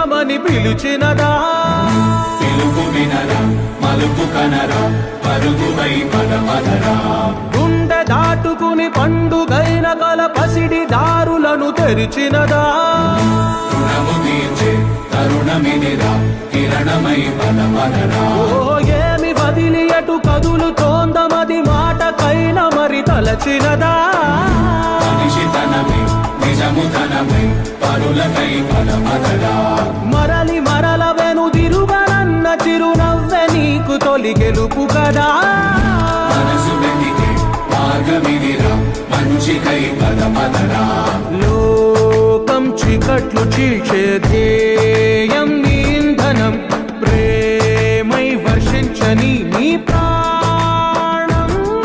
దిగమని పిలిచినదా పిలుపు వినరా మలుపు కనరా పరుగువై పదమదరా గుండె దాటుకుని పండుగైన కల పసిడి దారులను తెరిచినదా రుణము తీర్చే తరుణమిదిరా కిరణమై పదమదరా ఏమి వదిలి ఎటు కదులుతోందమది మాటకైన మరి తలచినదా మనిషితనమై నిజముతనమై పరులకై పదమదరా మరలి మరల వెనుదిరుగనన్న చిరునవ్వె నీకు తొలి గెలుపు కదా మనసు వెతికే మార్గమిదిరా మంచికై పదమదరా లోకం చీకట్లు చీల్చే ధ్యేయం నీ ఇంధనం